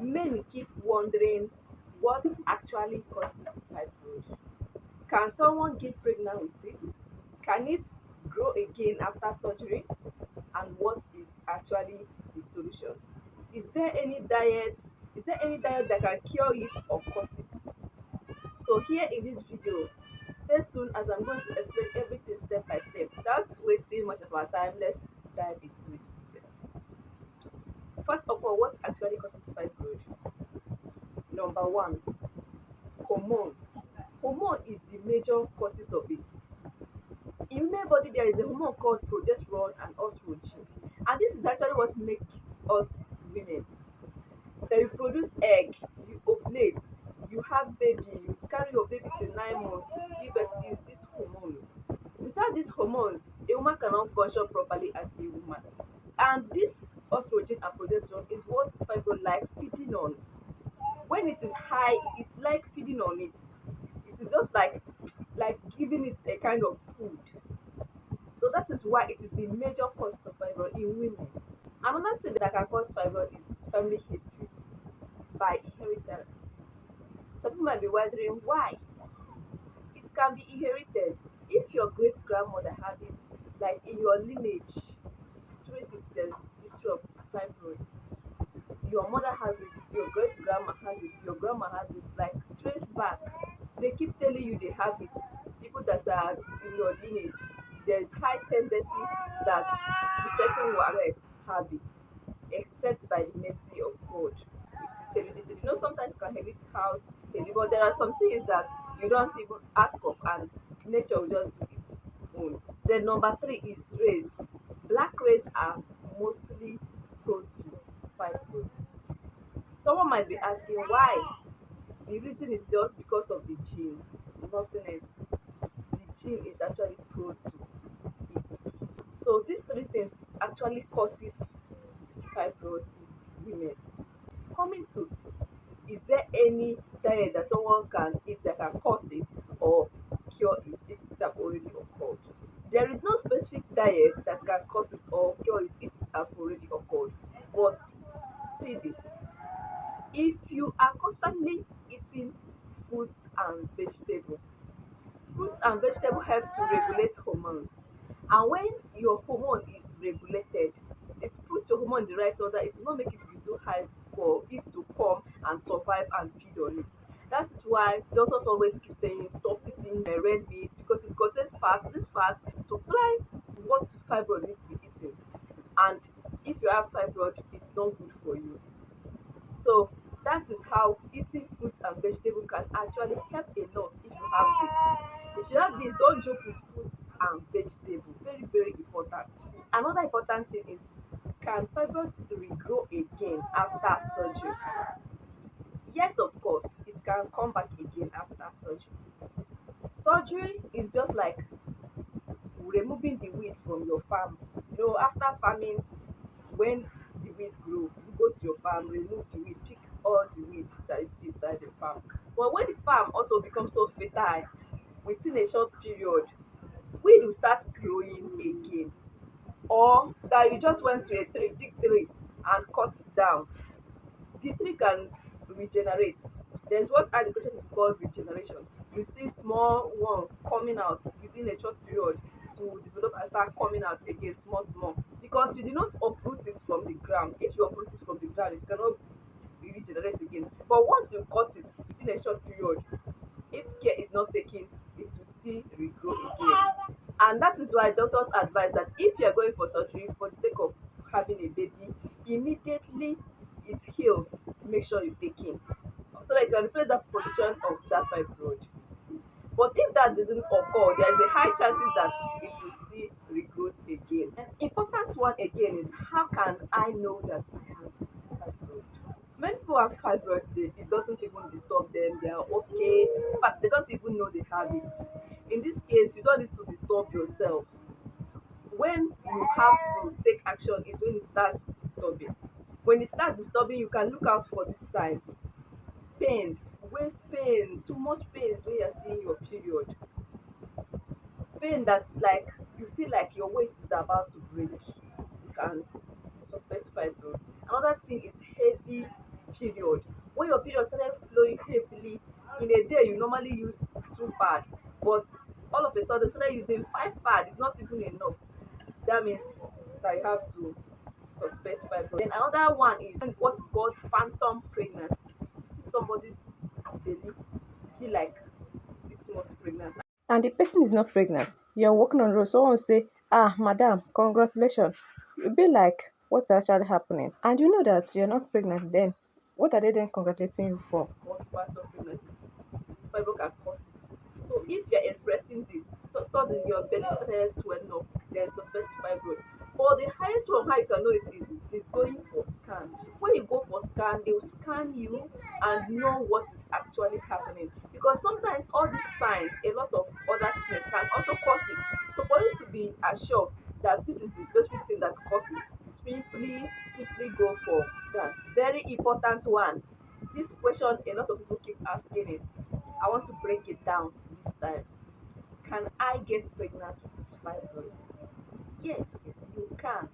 Men keep wondering what actually causes fibroid. Can someone get pregnant with it? Can it grow again after surgery? And what is actually the solution? Is there any diet? Is there any diet that can cure it or cause it? So here in this video, stay tuned as I'm going to explain everything step by step. Without wasting much of our time, let's dive into it. First of all, what actually causes fibroid? Number one, hormone. Hormone is the major causes of it. In male body, there is a hormone called progesterone and estrogen, and this is actually what makes us women. Then you produce egg, you ovulate, you have baby, you carry your baby till 9 months, give birth is these hormones. Without these hormones, a woman cannot function properly as a woman. And this estrogen and progesterone is what fibroid like feeding on. When it is high, it's like feeding on it. It is just like giving it a kind of food. So that is why it is the major cause of fibroid in women. Another thing that can cause fibroid is family history by inheritance. Some people might be wondering why. It can be inherited. If your great grandmother had it, like in your lineage, trace it, there's history of fibroid. Your mother has it, your great grandma has it, your grandma has it, like trace back. They keep telling you they have it. People that are in your lineage, there's high tendency that the person who are have it, except by the mercy of God. It is hereditary. You know, sometimes you can inherit house, but there are some things that you don't even ask of, and nature will just do its own. Then number three is race. Black race are mostly prone to fibroids. Someone might be asking why. The reason is just because of the gene, nothing else. The gene is actually prone to it. So these three things actually causes fibroid in women. Coming to, is there any diet that someone can eat that can cause it or cure it if it have already occurred? There is no specific diet that can cause it or cure it if it have already occurred. But see this, if you are constantly eating fruits and vegetables, fruits and vegetables helps to regulate hormones, and when your hormone is regulated, it puts your hormone in the right order. It will not make it be too high for it to come and survive and feed on it. That is why doctors always keep saying stop eating red meat because it contains fat. This fat supply what fibroid needs to be eating, and if you have fibroid, it's not good for you. So that is how eating fruits and vegetables can actually help a lot if you have this. If you have this, don't joke with fruits and vegetables. Very, very important. Another important thing is, can fibroid regrow again after surgery? Yes, of course, it can come back again after surgery. Surgery is just like removing the weed from your farm. You know, after farming, when the weed grow, you go to your farm, remove the weed, pick all the weed that is inside the farm. But when the farm also becomes so fertile, within a short period, weed will start growing again. Or that you just went to a tree, big tree, and cut it down. The tree can regenerate. There's what agriculture people call regeneration. You see small one coming out within a short period to develop and start coming out again small small, because you do not uproot it from the ground. If you uproot it from the ground, it cannot regenerate again. But once you cut it within a short period, if care is not taken, it will still regrow again. And that is why doctors advise that if you are going for surgery for the sake of having a baby, immediately it heals, make sure you take him so that you can replace that position of that fibroid. But if that doesn't occur, there is a high chances that it will still regrow again. An important one again is, how can I know that I have fibroid? Many people have fibroid, it doesn't even disturb them, they are okay. In fact, they don't even know they have it. In this case, you don't need to disturb yourself. When you have to take action is when it starts disturbing. When it starts disturbing, you can look out for these signs. Pains, waist pain, too much pains when you're seeing your period. Pain that like you feel like your waist is about to break. You can suspect fibroid. Another thing is heavy period. When your period started flowing heavily, in a day you normally use 2 pad, but all of a sudden started using 5 pad. It's not even enough. That means that you have to suspect fibroid. Then another one is what is called phantom pregnancy. You see somebody's belly feel like 6 months pregnant. And the person is not pregnant. You're walking on the road, someone will say, "Ah, madam, congratulations." You'll be like, what's actually happening? And you know that you're not pregnant then. What are they then congratulating you for? It's called phantom pregnancy. Fibroid can cause it. So if you're expressing this, suddenly your belly started swelling up, then suspect fibroid. But the highest one how you can know it is going for scan. When you go for scan, they will scan you and know what is actually happening. Because sometimes all these signs, a lot of other sickness can also cause it. So for you to be assured that this is the specific thing that causes it, simply go for scan. Very important one. This question a lot of people keep asking it. I want to break it down this time. Can I get pregnant with fibroid? Yes, you can.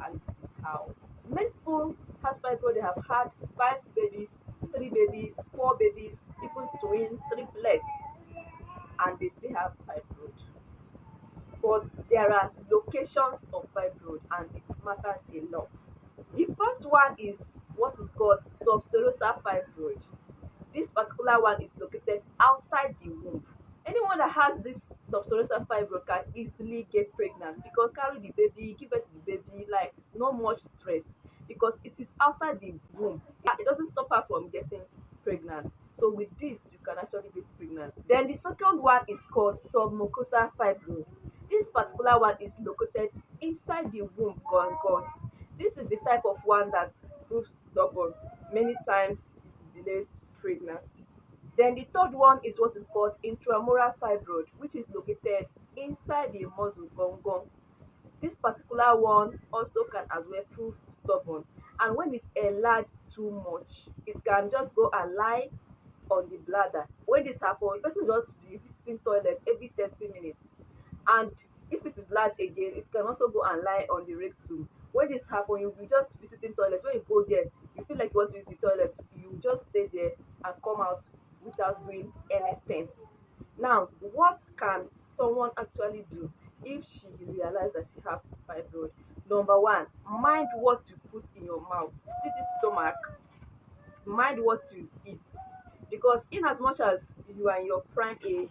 And this is how. Many people has fibroid, they have had 5 babies, 3 babies, 4 babies, even twin, triplets, and they still have fibroid. But there are locations of fibroid and it matters a lot. The first one is what is called subserosal fibroid. This particular one is located outside the womb. Anyone that has this subserosal fibroid can easily get pregnant because carry the baby, give birth to the baby, like it's not much stress because it is outside the womb. It doesn't stop her from getting pregnant. So with this, you can actually get pregnant. Then the second one is called submucosal fibroid. This particular one is located inside the womb, gone. This is the type of one that proves stubborn. Many times it delays pregnancy. Then the third one is what is called intramural fibroid, which is located inside the muscle gangan. This particular one also can as well prove stubborn. And when it's enlarged too much, it can just go and lie on the bladder. When this happens, the person just be visiting toilet every 30 minutes. And if it is large again, it can also go and lie on the rectum. When this happen, you'll be just visiting toilet. When you go there, you feel like you want to use the toilet, you just stay there and come out without doing anything. Now, what can someone actually do if she realize that she have fibroid? Number one, mind what you put in your mouth. You see this stomach, mind what you eat, because in as much as you are in your prime age,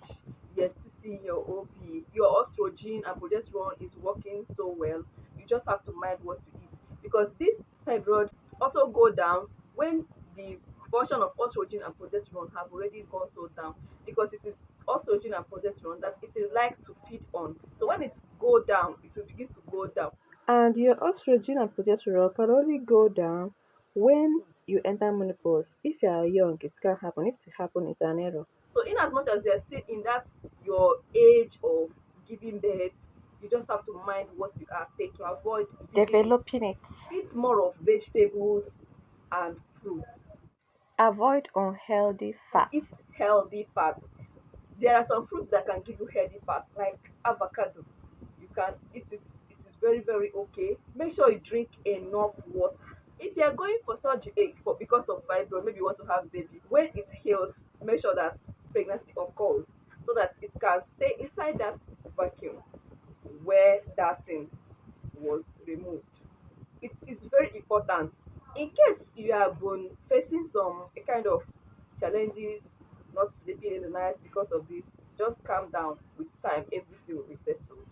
you're still seeing your OV, your estrogen and progesterone is working so well. You just have to mind what you eat, because this fibroid also go down when the function of estrogen and progesterone have already gone so down, because it is estrogen and progesterone that it will like to feed on. So when it go down, it will begin to go down. And your estrogen and progesterone can only go down when you enter menopause. If you are young, it can happen. If it happens, it's an error. So in as much as you're still in that your age of giving birth, you just have to mind what you are taking. Avoid feeding it. Developing it. Eat more of vegetables and fruits. Avoid unhealthy Eat fats. healthy fat. There are some fruits that can give you healthy fat, like avocado. You can eat it. It is very okay. Make sure you drink enough water. If you are going for surgery for because of fibroid, maybe you want to have baby, when it heals, make sure that pregnancy occurs so that it can stay inside that vacuum where that thing was removed. It is very important. In case you have been facing some a kind of challenges, not sleeping in the night because of this, just calm down. With time everything will be settled.